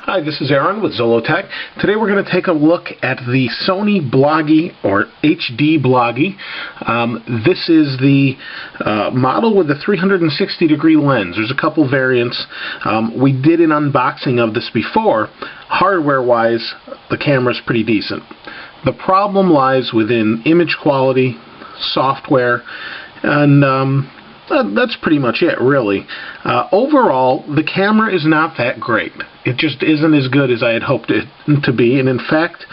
Hi, this is Aaron with Zolotech. Today we're going to take a look at the Sony Bloggie or HD Bloggie. This is the model with the 360 degree lens. There's a couple variants. We did an unboxing of this before. Hardware wise, the camera's pretty decent. The problem lies within image quality, software, and that's pretty much it, really. Overall, the camera is not that great. It just isn't as good as I had hoped it to be, and in fact,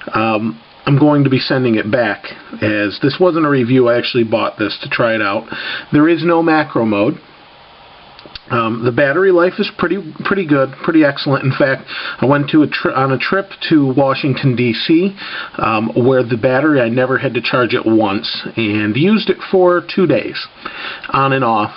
I'm going to be sending it back, as this wasn't a review. I actually bought this to try it out. There is no macro mode. The battery life is pretty good, pretty excellent. In fact, I went to on a trip to Washington, D.C., where the battery, I never had to charge it once, and used it for 2 days, on and off,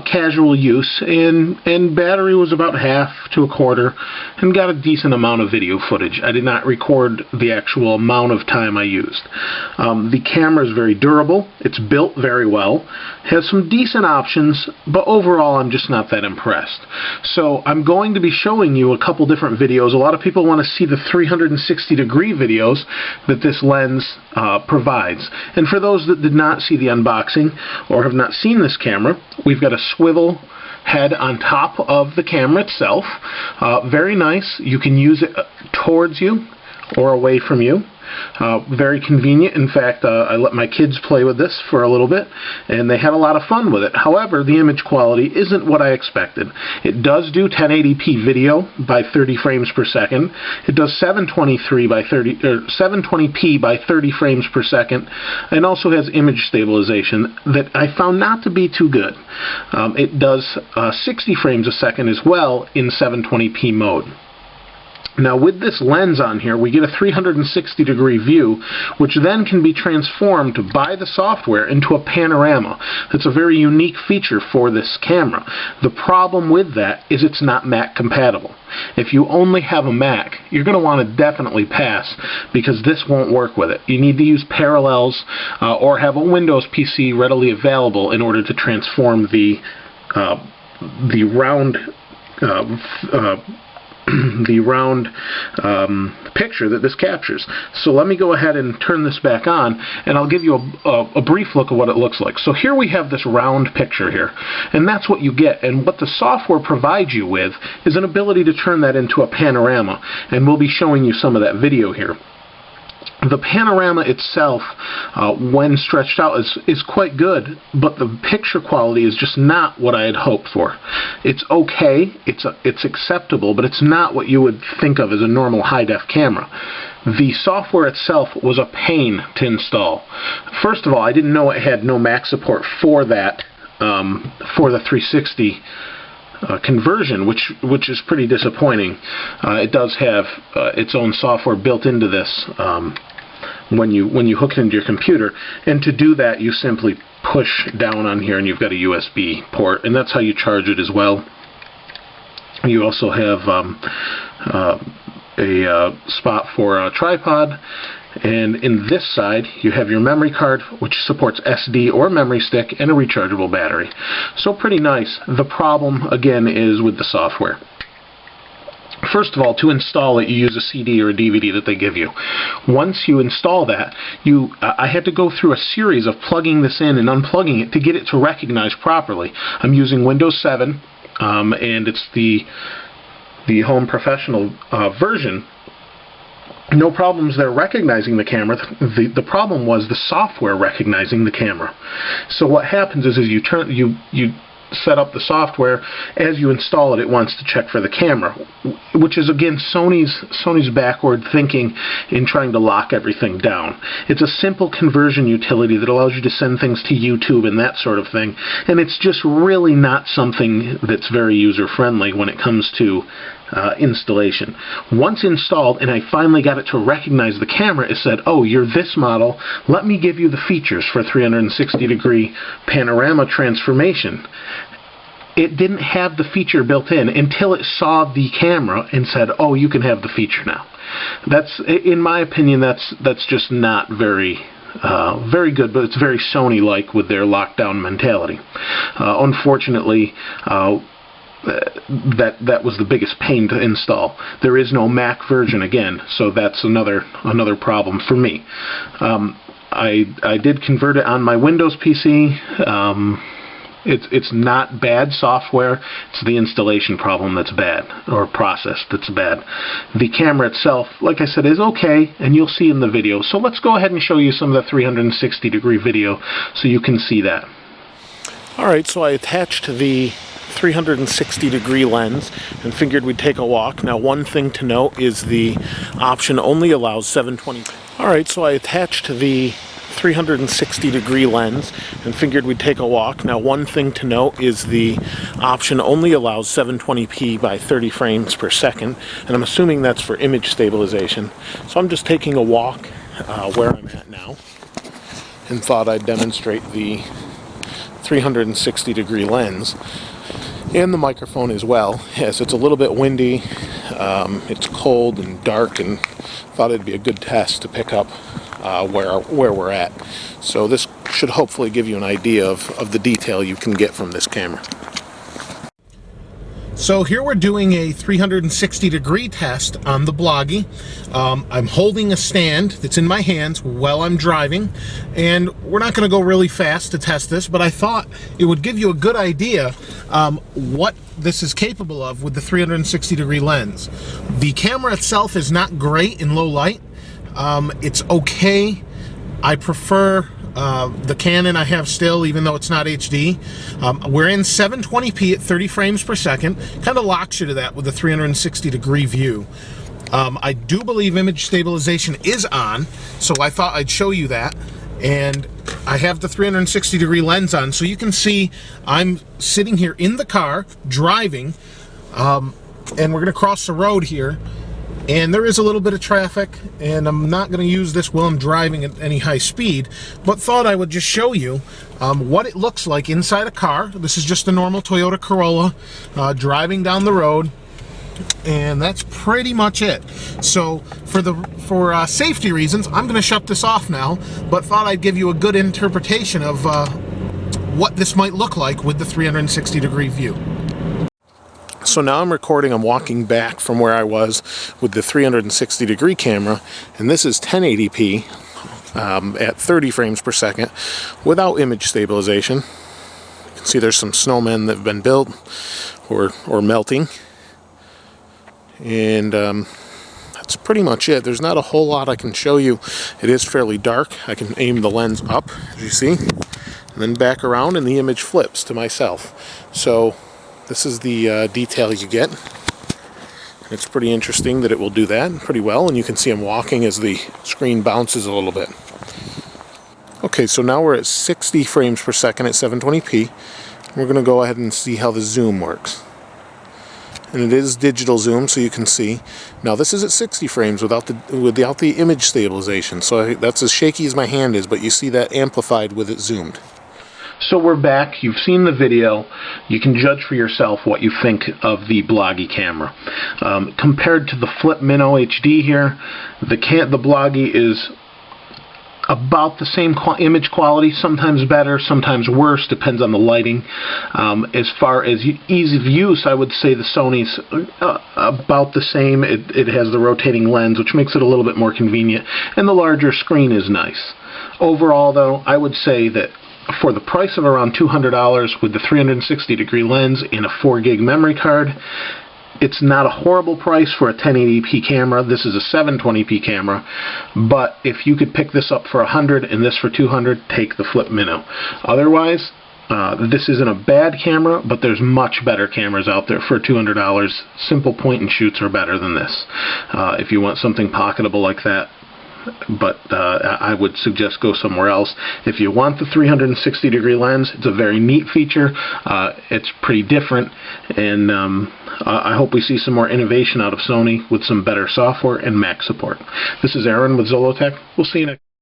casual use, and battery was about half to a quarter, and got a decent amount of video footage. I did not record the actual amount of time I used. The camera is very durable. It's built very well, has some decent options, but overall I'm just not that impressed. So I'm going to be showing you a couple different videos. A lot of people want to see the 360 degree videos that this lens provides. And for those that did not see the unboxing or have not seen this camera, we've got a swivel head on top of the camera itself. Very nice. You can use it towards you or away from you. Very convenient. In fact, I let my kids play with this for a little bit, and they had a lot of fun with it. However, the image quality isn't what I expected. It does do 1080p video by 30 frames per second. It does 720p by 30 frames per second, and also has image stabilization that I found not to be too good. It does 60 frames a second as well in 720p mode. Now, with this lens on here, we get a 360 degree view, which then can be transformed by the software into a panorama. That's a very unique feature for this camera. The problem with that is it's not Mac compatible. If you only have a Mac, you're going to want to definitely pass, because this won't work with it. You need to use Parallels or have a Windows PC readily available in order to transform the round picture that this captures. So let me go ahead and turn this back on, and I'll give you a brief look at what it looks like. So here we have this round picture here, and that's what you get. And what the software provides you with is an ability to turn that into a panorama, and we'll be showing you some of that video here. The panorama itself, when stretched out, is quite good, but the picture quality is just not what I had hoped for. It's okay, it's acceptable, but it's not what you would think of as a normal high-def camera. The software itself was a pain to install. First of all, I didn't know it had no Mac support for that, for the 360 conversion, which is pretty disappointing. It does have its own software built into this when you hook it into your computer, and to do that you simply push down on here and you've got a USB port, and that's how you charge it as well. You also have a spot for a tripod, and in this side you have your memory card, which supports SD or memory stick, and a rechargeable battery. So pretty nice. The problem again is with the software. First of all, to install it, you use a CD or a DVD that they give you. Once you install that, I had to go through a series of plugging this in and unplugging it to get it to recognize properly. I'm using Windows 7, and it's the Home Professional version. No problems there recognizing the camera. The problem was the software recognizing the camera. So what happens is you set up the software. As you install it, it wants to check for the camera, which is again Sony's backward thinking in trying to lock everything down. It's a simple conversion utility that allows you to send things to YouTube and that sort of thing, and it's just really not something that's very user friendly when it comes to installation. Once installed, and I finally got it to recognize the camera, it said, "Oh, you're this model. Let me give you the features for 360 degree panorama transformation." It didn't have the feature built in until it saw the camera and said, "Oh, you can have the feature now." That's, in my opinion, that's just not very very good, but it's very Sony-like with their lockdown mentality. Unfortunately, that was the biggest pain to install. There is no Mac version again, so that's another problem for me. I did convert it on my Windows PC. It's not bad software, it's the installation problem that's bad, or process that's bad. The camera itself, like I said, is okay, and you'll see in the video. So let's go ahead and show you some of the 360-degree video so you can see that. Alright, so I attached the 360-degree lens and figured we'd take a walk. Now, one thing to note is the option only allows 720. Alright, so I attached the 360-degree lens and figured we'd take a walk. Now, one thing to note is the option only allows 720p by 30 frames per second, and I'm assuming that's for image stabilization. So I'm just taking a walk where I'm at now, and thought I'd demonstrate the 360-degree lens and the microphone as well. Yes, it's a little bit windy, it's cold and dark, and thought it'd be a good test to pick up where we're at. So this should hopefully give you an idea of the detail you can get from this camera. So here we're doing a 360-degree test on the Bloggie. I'm holding a stand that's in my hands while I'm driving, and we're not going to go really fast to test this, but I thought it would give you a good idea what this is capable of with the 360-degree lens. The camera itself is not great in low light. It's okay. I prefer the Canon I have still, even though it's not HD. We're in 720p at 30 frames per second. Kind of locks you to that with the 360-degree view. I do believe image stabilization is on, so I thought I'd show you that. And I have the 360-degree lens on, so you can see I'm sitting here in the car, driving, and we're going to cross the road here. And there is a little bit of traffic, and I'm not going to use this while I'm driving at any high speed, but thought I would just show you what it looks like inside a car. This is just a normal Toyota Corolla driving down the road, and that's pretty much it. So for safety reasons, I'm going to shut this off now, but thought I'd give you a good interpretation of what this might look like with the 360-degree view. So now I'm recording, I'm walking back from where I was with the 360-degree camera, and this is 1080p at 30 frames per second without image stabilization. You can see there's some snowmen that have been built or melting, and that's pretty much it. There's not a whole lot I can show you. It is fairly dark. I can aim the lens up, as you see, and then back around, and the image flips to myself. So this is the detail you get. It's pretty interesting that it will do that pretty well, and you can see I'm walking as the screen bounces a little bit. Okay, so now we're at 60 frames per second at 720p. We're going to go ahead and see how the zoom works. And it is digital zoom, so you can see. Now this is at 60 frames without the image stabilization, so that's as shaky as my hand is, but you see that amplified with it zoomed. So we're back. You've seen the video. You can judge for yourself what you think of the Bloggie camera. Compared to the Flip Minnow HD here, the Bloggie is about the same image quality, sometimes better, sometimes worse, depends on the lighting. As far as ease of use, I would say the Sony's about the same. It has the rotating lens, which makes it a little bit more convenient, and the larger screen is nice. Overall, though, I would say that for the price of around $200 with the 360-degree lens and a 4 gig memory card, it's not a horrible price for a 1080p camera. This is a 720p camera, but if you could pick this up for $100 and this for $200, take the Flip Minnow. Otherwise, this isn't a bad camera, but there's much better cameras out there for $200. Simple point and shoots are better than this. If you want something pocketable like that, but I would suggest go somewhere else. If you want the 360-degree lens, it's a very neat feature. It's pretty different, and I hope we see some more innovation out of Sony with some better software and Mac support. This is Aaron with Zollotech. We'll see you next.